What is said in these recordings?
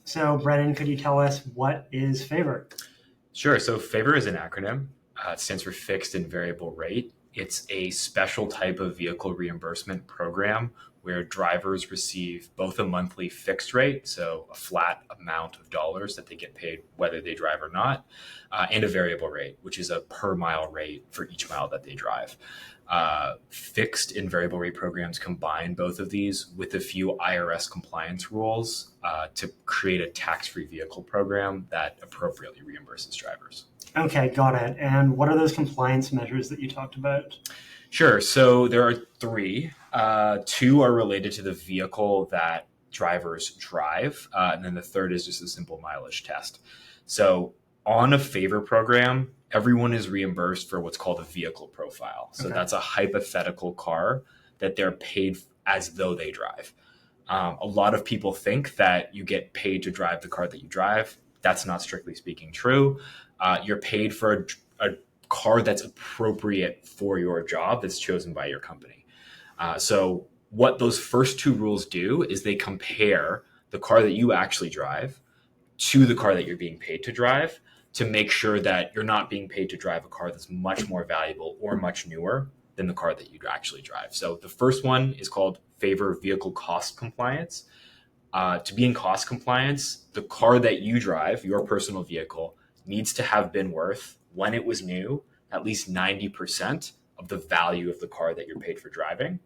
So, Brennan, could you tell us what is FAVR? Sure. So FAVR is an acronym. It stands for Fixed and Variable Rate. It's a special type of vehicle reimbursement program where drivers receive both a monthly fixed rate, so a flat amount of dollars that they get paid whether they drive or not, and a variable rate, which is a per mile rate for each mile that they drive. Fixed and variable rate programs combine both of these with a few IRS compliance rules to create a tax-free vehicle program that appropriately reimburses drivers. Okay, got it. And what are those compliance measures that you talked about? Sure. So there are three. Two are related to the vehicle that drivers drive, and then the third is just a simple mileage test. So on a favor program, everyone is reimbursed for what's called a vehicle profile. So Okay. that's a hypothetical car that they're paid as though they drive. A lot of people think that you get paid to drive the car that you drive. That's not strictly speaking true. You're paid for a car that's appropriate for your job that's chosen by your company. So what those first two rules do is they compare the car that you actually drive to the car that you're being paid to drive to make sure that you're not being paid to drive a car that's much more valuable or much newer than the car that you actually drive. So the first one is called Favor Vehicle Cost Compliance. To be in cost compliance, the car that you drive, your personal vehicle, needs to have been worth, when it was new, at least 90% of the value of the car that you're paid for driving.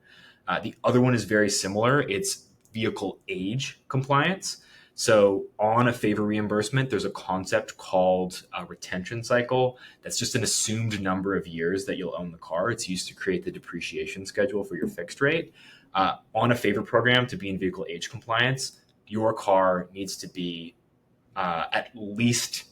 The other one is very similar. It's vehicle age compliance. So on a favor reimbursement, there's a concept called a retention cycle. That's just an assumed number of years that you'll own the car. It's used to create the depreciation schedule for your fixed rate. On a favor program, to be in vehicle age compliance, your car needs to be at least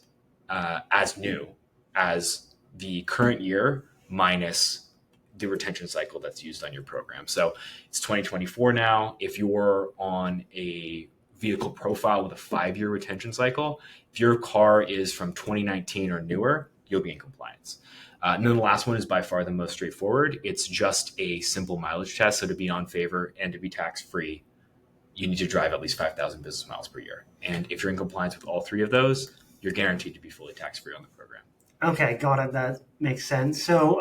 as new as the current year minus the retention cycle that's used on your program. So it's 2024 now. If you're on a vehicle profile with a 5-year retention cycle, if your car is from 2019 or newer, you'll be in compliance. And then the last one is by far the most straightforward. It's just a simple mileage test. So to be on favor and to be tax-free, you need to drive at least 5,000 business miles per year. And if you're in compliance with all three of those, you're guaranteed to be fully tax-free on the program. Okay, got it. That makes sense. So,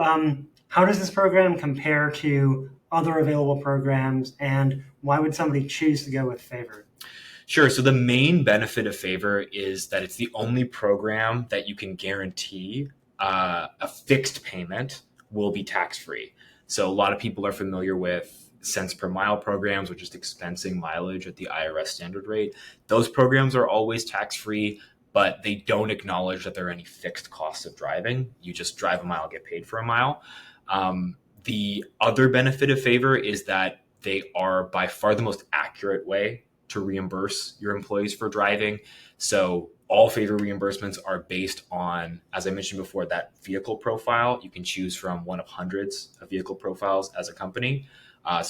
how does this program compare to other available programs, and why would somebody choose to go with FAVR? Sure. So the main benefit of favor is that it's the only program that you can guarantee a fixed payment will be tax-free. So a lot of people are familiar with cents per mile programs, which is expensing mileage at the IRS standard rate. Those programs are always tax-free, but they don't acknowledge that there are any fixed costs of driving. You just drive a mile, get paid for a mile. The other benefit of favor is that they are by far the most accurate way to reimburse your employees for driving. So all favor reimbursements are based on, as I mentioned before, that vehicle profile. You can choose from one of hundreds of vehicle profiles as a company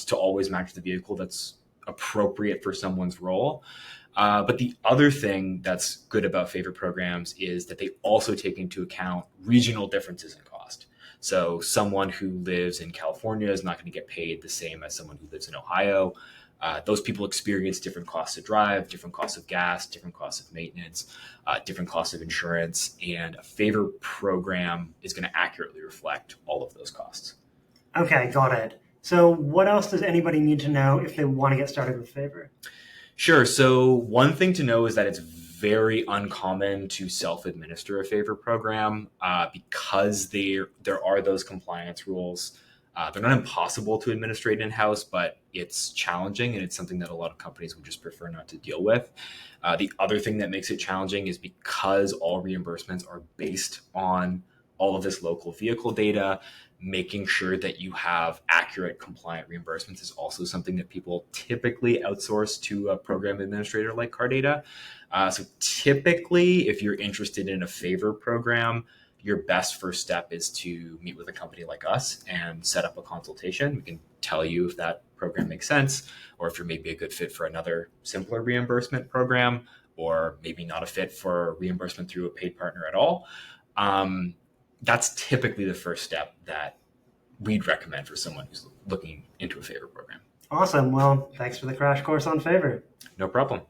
to always match the vehicle that's appropriate for someone's role. But the other thing that's good about favor programs is that they also take into account regional differences in cost. So someone who lives in California is not going to get paid the same as someone who lives in Ohio. Those people experience different costs to drive, different costs of gas, different costs of maintenance, different costs of insurance, and a favor program is going to accurately reflect all of those costs. Okay, got it. So, what else does anybody need to know if they want to get started with FAVR? Sure. So one thing to know is that it's very uncommon to self-administer a favor program because there are those compliance rules. They're not impossible to administrate in-house, but it's challenging, and it's something that a lot of companies would just prefer not to deal with. The other thing that makes it challenging is because all reimbursements are based on all of this local vehicle data, making sure that you have accurate, compliant reimbursements is also something that people typically outsource to a program administrator like CarData. So typically, if you're interested in a favor program, your best first step is to meet with a company like us and set up a consultation. We can tell you if that program makes sense, or if you're maybe a good fit for another simpler reimbursement program, or maybe not a fit for reimbursement through a paid partner at all. That's typically the first step that we'd recommend for someone who's looking into a favor program. Awesome. Well, thanks for the crash course on FAVR. No problem.